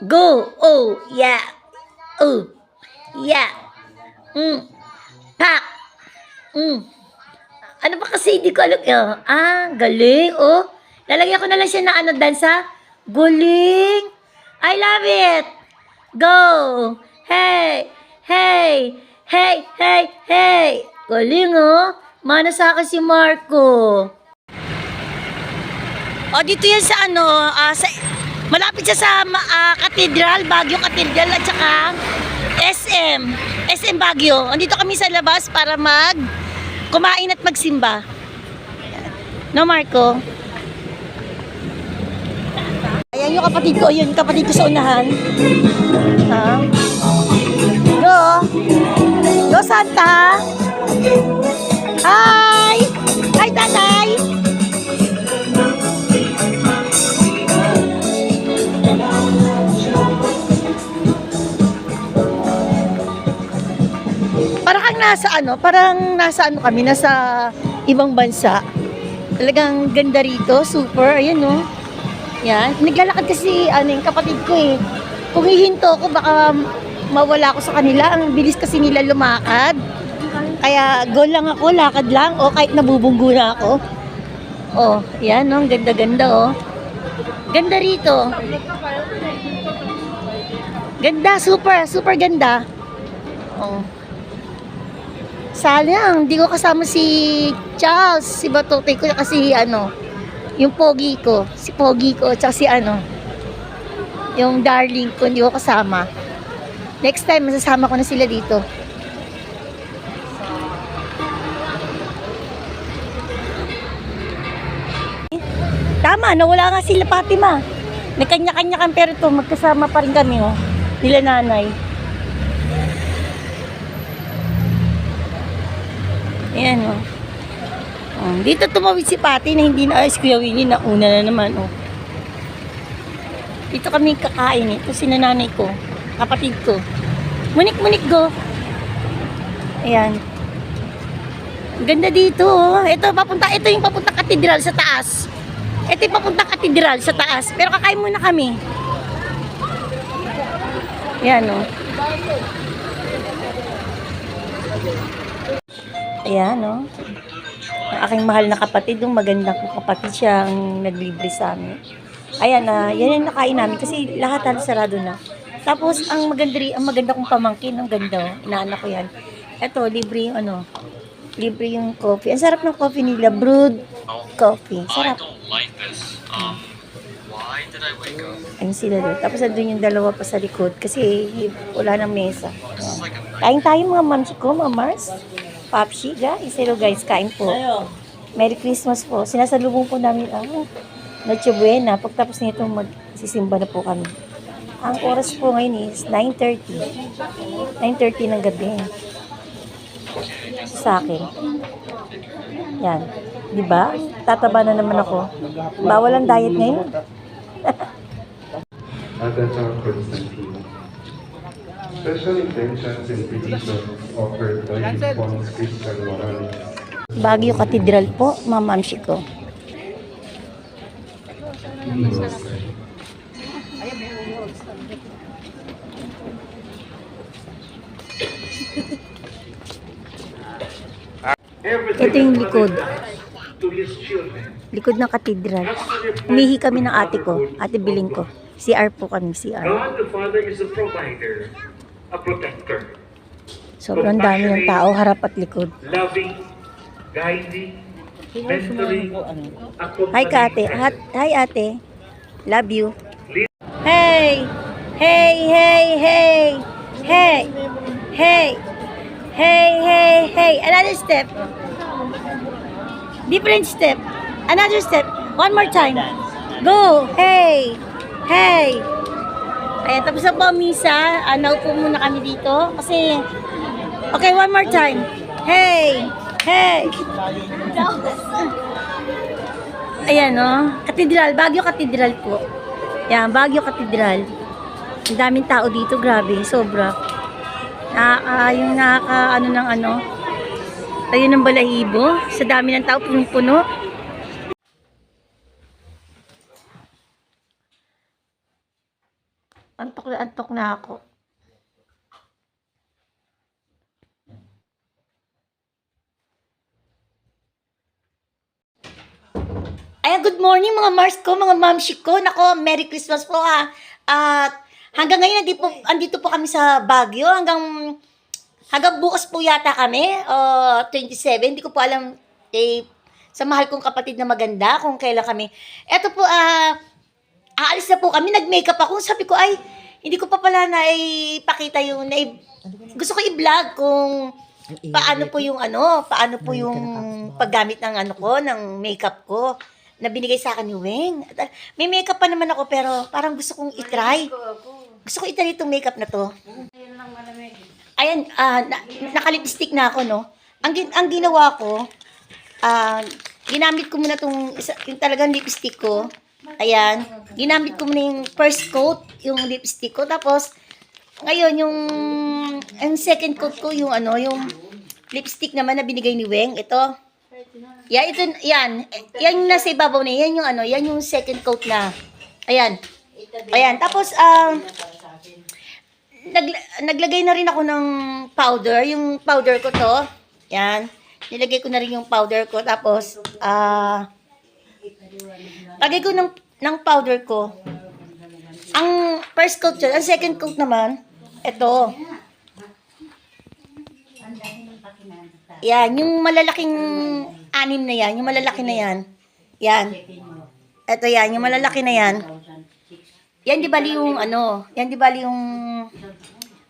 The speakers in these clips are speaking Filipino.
Go. Oh, yeah. Oh, yeah. Pak. Ano ba kasi hindi ko alam. Galing. Oh, lalagyan ko na lang siya na dansa. Galing. I love it. Go. Hey. Hey. Hey. Hey. Hey. Galing, oh. Mana sa akin si Marco. Dito yan sa malapit siya sa Cathedral, Baguio Cathedral at saka SM Baguio. Andito kami sa labas para kumain at magsimba. No, Marco? Ayan yung kapatid ko, sa unahan. Go! Go, Santa! Hi! Hi, tatay! Parang nasa kami, nasa ibang bansa. Talagang ganda rito, super, ayan no. Yan, naglalakad kasi yung kapatid ko eh. Kung hihinto ko baka mawala ako sa kanila, ang bilis kasi nila lumakad. Kaya go lang ako, lakad lang, kahit nabubunggo na ako. Yan no, ganda-ganda Ganda rito. Ganda, super ganda. Sayang, hindi ko kasama si Charles, si Batote ko kasi yung pogi ko, tsaka si yung darling ko, hindi ko kasama. Next time, masasama ko na sila dito. Tama, nawala nga sila Fatima. May kanya-kanya kang pero ito, magkasama pa rin kami nila nanay. Ayan dito tumawid si Pati na hindi na si Kuya Winnie na una na naman Dito kami kakain ito si nanay ko, kapatid ko. Munik go. Ayan. Ganda dito Ito yung papunta katedral sa taas. Ito yung papunta katedral sa taas. Pero kakain muna kami. Ayan Ayan, Ang aking mahal na kapatid, yung magandang kapatid siya ang naglibre sa amin. Ayan, yan yung nakain namin kasi lahat sarado na. Tapos, ang maganda kong pamangkin, ang ganda, inaanak ko yan. Ito, libre yung libre yung coffee. Ang sarap ng coffee nila, brewed coffee. Sarap. Ayun sila doon. Tapos, andun yung dalawa pa sa likod kasi wala ng mesa. Kain tayo mga mamsi ko, mga Mars. Papsi, guys. Hello guys, kain po. Merry Christmas po. Sinasalubong po namin Noche Buena. Pagtapos nito, magsisimba na po kami. Ang oras po ngayon is 9:30. 9:30 ng gabi. Sa akin. Yan. Diba? Tataba na naman ako. Bawal ang diet ngayon. Special intentions and petitions offered by Response Christian Moral. Baguio Cathedral po, mamamsi ko. Ito yung likod. Likod ng katedral. Umihi kami ng ate ko, ate Biling ko. CR po kami, CR. God the Father is a provider, a protector. Sobrang dami ng tao, harap at likod. Loving, guiding, mentoring, Hi Kate. Hi ate. Love you. Hey! Hey, hey, hey! Hey! Hey! Hey, hey, hey! Another step. Different step. Another step. One more time. Go! Hey! Hey! Ayan, tapos na po ang misa. Naupo muna kami dito. Kasi, okay, one more time. Hey! Hey! Ayan, Katedral. Baguio Katedral po. Ayan, Baguio Katedral. Ang daming tao dito. Grabe, sobra. Yung tayo ng balahibo. Sa dami ng tao, punong-puno. Antok na ako. Ay, good morning mga Mars ko, mga mamshi ko. Nako, Merry Christmas po ha. At hanggang ngayon, andito po kami sa Baguio. Hanggang bukas po yata kami. 27. Hindi ko po alam sa mahal kong kapatid na maganda kung kailan kami. Eto po, aalis na po kami. Nag-makeup ako. Sabi ko, ay, hindi ko pa pala na ipakita yung, gusto ko i-vlog kung paano po yung paggamit ng ng makeup ko na binigay sa akin ni Weng. May makeup pa naman ako pero parang gusto kong i-try. Gusto ko i-try itong makeup na to. Ayan, naka-lipstick na ako, no? Ang ginawa ko, ginamit ko muna yung talagang lipstick ko. Ayan, ginamit ko muna yung first coat, yung lipstick ko. Tapos, ngayon, yung second coat ko, yung lipstick naman na binigay ni Weng. Ito. Yan yung nasa ibabaw na, yan yung second coat na. Ayan. Tapos, naglagay na rin ako ng powder. Yung powder ko to. Yan. Nilagay ko na rin yung powder ko. Tapos, lagay ko ng powder ko. Ang first coat yun. Ang second coat naman, ito. Yan. Yung malalaking anim na yan. Yung malalaki na yan. Yan. Ito yan. Yung malalaki na yan. Yan di bali yung yan di bali yung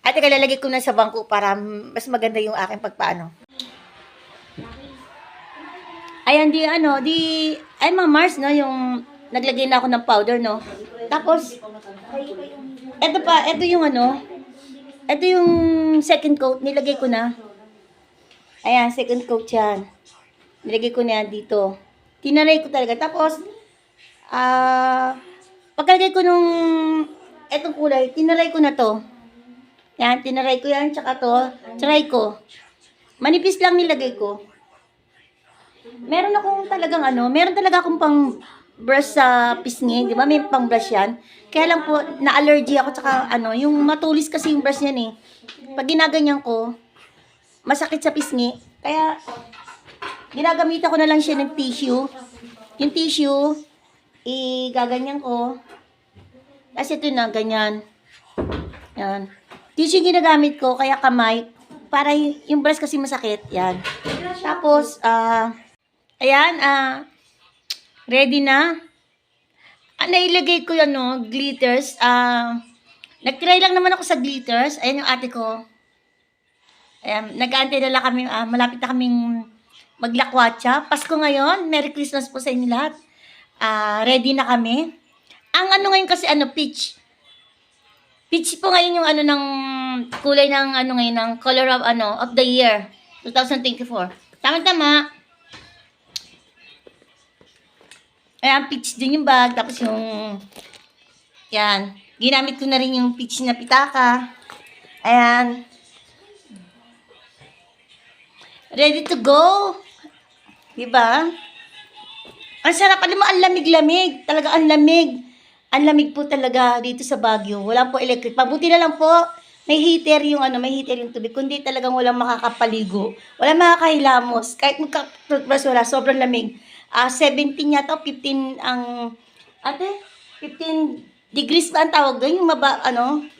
at teka, lalagay ko na sa bangko para mas maganda yung aking pagpaano. Ayan ay mga Mars, no, yung naglagay na ako ng powder, no. Tapos ito yung second coat, nilagay ko na. Ayan, second coat yan. Nilagay ko na yan dito. Tinaray ko talaga. Tapos pagkalagay ko nung etong kulay, tinaray ko na to. Yan, tinaray ko yan, tsaka to, try ko. Manipis lang nilagay ko. Meron talaga akong pang brush sa pisngi, di ba? May pang brush yan. Kaya lang po, na-allergy ako, tsaka yung matulis kasi yung brush yan eh. Pag ginaganyan ko, masakit sa pisngi. Kaya, ginagamitan ko na lang siya ng tissue. Yung tissue, gaganyan ko. Kasi ito na, ganyan. Yan. Tissue ginagamit ko, kaya kamay. Para yung brush kasi masakit. Yan. Tapos, ayan, ready na. Nailagay ko yan, glitters. Nagtry lang naman ako sa glitters. Ayan yung ate ko. Ayan, nag-aantay na lang kami, malapit na kaming maglakwatsa. Pasko ngayon. Merry Christmas po sa inyo lahat. Ready na kami. Ang ngayon kasi peach. Peach po ngayon yung ng kulay ng ngayon ng color of the year 2024. Tama-tama. Ayan, peach din yung bag. Tapos yan. Ginamit ko na rin yung peach na pitaka. Ayan. Ready to go. Diba? Ang sarap. Alam mo, ang lamig-lamig. Talaga, ang lamig. Ang lamig po talaga dito sa Baguio. Wala po electric. Pabuti na lang po, may heater yung tubig. Kundi talagang walang makakapaligo. Walang makakahilamos. Kahit magka-toothbrush wala, sobrang lamig. 17 yata, 15 ang, 15 degrees ba ang tawag doon? Yung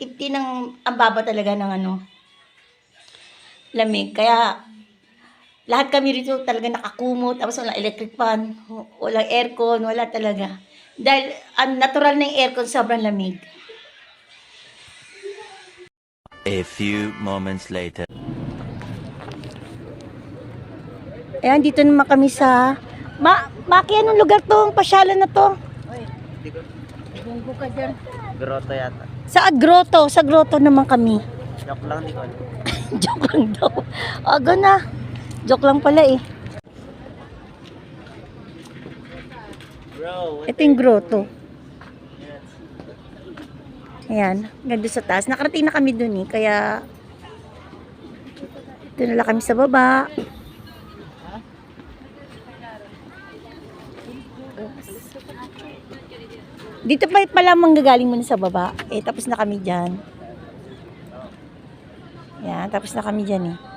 15 ang baba talaga ng lamig. Kaya, lahat kami rito talaga nakakumot. Tapos walang electric fan, walang aircon, wala talaga. Dahil natural na yung aircon, sobrang lamig. A few moments later. Ayan, dito naman kami sa... Maki, anong lugar to? Ang pasyalan na to? Grotto yata. Sa grotto naman kami. Joke lang, di ko alam. Joke lang daw. Aga na. Joke lang pala eh. Bro, Ito yung grotto. Ayan, ganda sa taas. Nakarating na kami dun eh, kaya ito na lang kami sa baba. Dito pa pala manggagaling muna sa baba. Eh, tapos na kami dyan. Yan, tapos na kami dyan eh.